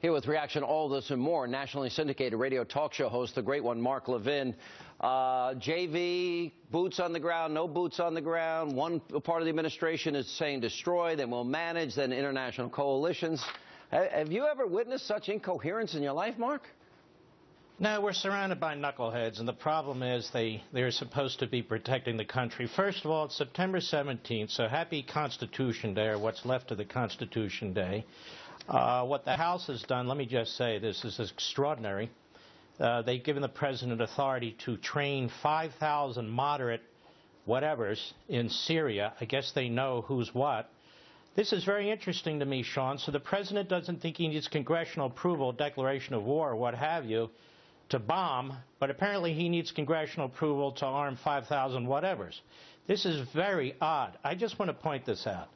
Here with reaction, all this and more, nationally syndicated radio talk show host, the great one, Mark Levin. JV, boots on the ground, no boots on the ground. One part of the administration is saying destroy, then we'll manage, then international coalitions. Have you ever witnessed such incoherence in your life, Mark? No, we're surrounded by knuckleheads, and the problem is they're supposed to be protecting the country. First of all, it's September 17th, so happy Constitution Day, or what's left of the Constitution Day. What the House has done, let me just say, this is extraordinary. They've given the president authority to train 5,000 moderate whatevers in Syria. I guess they know who's what. This is very interesting to me, Sean. So the president doesn't think he needs congressional approval, declaration of war, or what have you, to bomb, but apparently he needs congressional approval to arm 5,000 whatevers. This is very odd. I just want to point this out.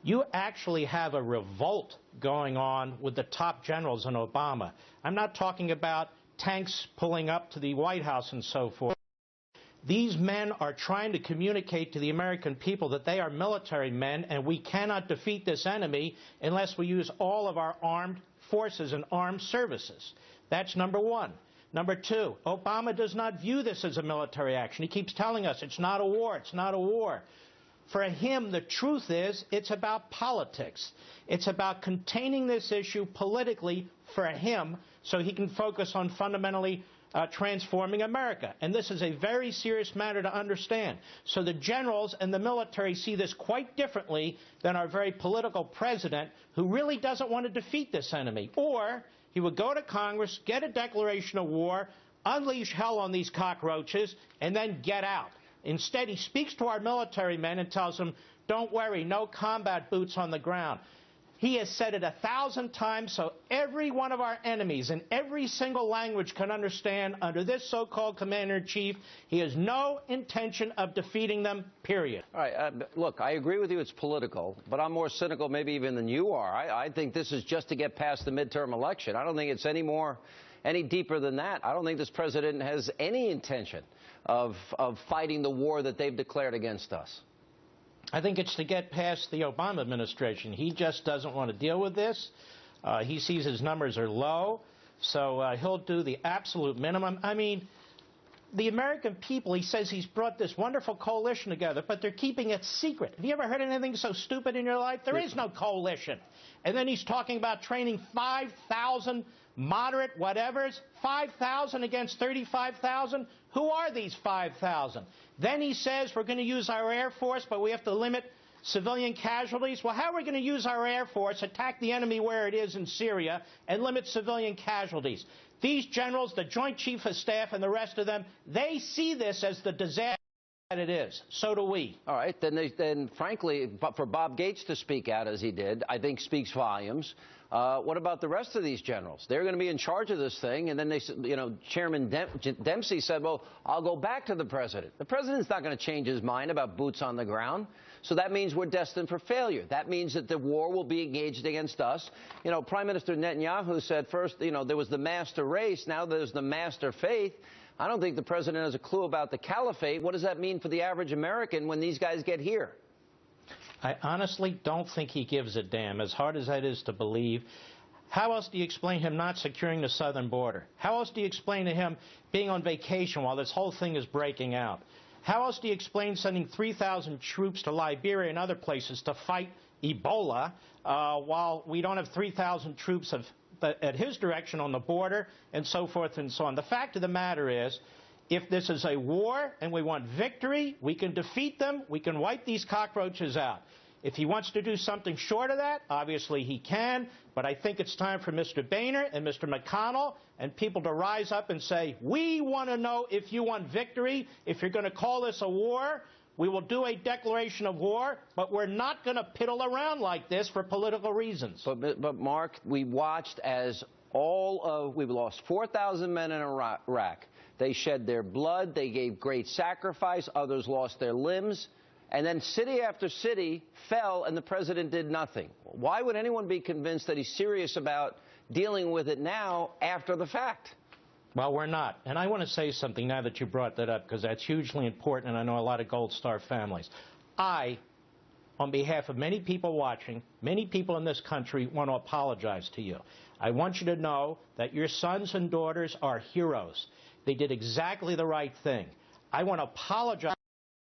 You actually have a revolt going on with the top generals in Obama. I'm not talking about tanks pulling up to the White House and so forth. These men are trying to communicate to the American people that they are military men, and we cannot defeat this enemy unless we use all of our armed forces and armed services. That's number one. Number two, Obama does not view this as a military action. He keeps telling us it's not a war, it's not a war. For him, the truth is, it's about politics. It's about containing this issue politically for him so he can focus on fundamentally transforming America. And this is a very serious matter to understand. So the generals and the military see this quite differently than our very political president, who really doesn't want to defeat this enemy. Or he would go to Congress, get a declaration of war, unleash hell on these cockroaches, and then get out. Instead, he speaks to our military men and tells them, don't worry, no combat boots on the ground. He has said it 1,000 times so every one of our enemies in every single language can understand under this so-called commander-in-chief, he has no intention of defeating them, period. All right, look, I agree with you, it's political, but I'm more cynical maybe even than you are. I think this is just to get past the midterm election. I don't think it's any deeper than that. I don't think this president has any intention of fighting the war that they've declared against us. I think it's to get past the Obama administration. He just doesn't want to deal with this. He sees his numbers are low, so he'll do the absolute minimum. I mean, the American people, he says he's brought this wonderful coalition together, but they're keeping it secret. Have you ever heard anything so stupid in your life? There is no coalition. And then he's talking about training 5,000 moderate whatevers, 5,000 against 35,000. Who are these 5,000? Then he says we're going to use our Air Force, but we have to limit civilian casualties. Well, how are we going to use our Air Force, attack the enemy where it is in Syria, and limit civilian casualties? These generals, the Joint Chief of Staff and the rest of them, they see this as the disaster that it is. So do we. All right, then frankly, for Bob Gates to speak out as he did, I think speaks volumes. What about the rest of these generals? They're going to be in charge of this thing, and then Chairman Dempsey said, well, I'll go back to the president. The president's not going to change his mind about boots on the ground. So that means we're destined for failure. That means that the war will be engaged against us. You know, Prime Minister Netanyahu said first, there was the master race, now there's the master faith. I don't think the president has a clue about the caliphate. What does that mean for the average American when these guys get here? I honestly don't think he gives a damn, as hard as that is to believe. How else do you explain him not securing the southern border? How else do you explain to him being on vacation while this whole thing is breaking out? How else do you explain sending 3,000 troops to Liberia and other places to fight Ebola while we don't have 3,000 troops at his direction on the border and so forth and so on? The fact of the matter is, if this is a war and we want victory, we can defeat them, we can wipe these cockroaches out. If he wants to do something short of that, obviously he can, but I think it's time for Mr. Boehner and Mr. McConnell and people to rise up and say, we want to know if you want victory. If you're going to call this a war, we will do a declaration of war, but we're not going to piddle around like this for political reasons. But Mark, we watched as we've lost 4,000 men in Iraq. They shed their blood. They gave great sacrifice. Others lost their limbs. And then city after city fell, and the president did nothing. Why would anyone be convinced that he's serious about dealing with it now after the fact? Well, we're not. And I want to say something now that you brought that up, because that's hugely important, and I know a lot of Gold Star families. I, on behalf of many people watching, many people in this country, want to apologize to you. I want you to know that your sons and daughters are heroes. They did exactly the right thing. I want to apologize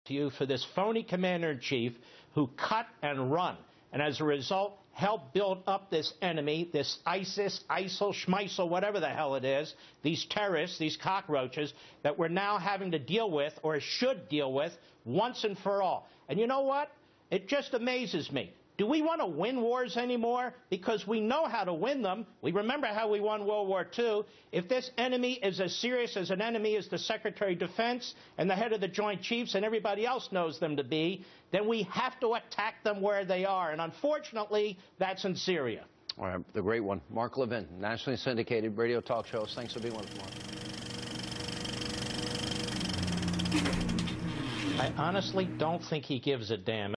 to you for this phony commander-in-chief who cut and run, and as a result helped build up this enemy, this ISIS, ISIL, Schmeisel, whatever the hell it is, these terrorists, these cockroaches that we're now having to deal with, or should deal with, once and for all. And you know what? It just amazes me. Do we want to win wars anymore? Because we know how to win them. We remember how we won World War II. If this enemy is as serious as an enemy as the Secretary of Defense and the head of the Joint Chiefs and everybody else knows them to be, then we have to attack them where they are. And unfortunately, that's in Syria. All right, the great one, Mark Levin, nationally syndicated radio talk show host. Thanks for being with us, Mark. I honestly don't think he gives a damn.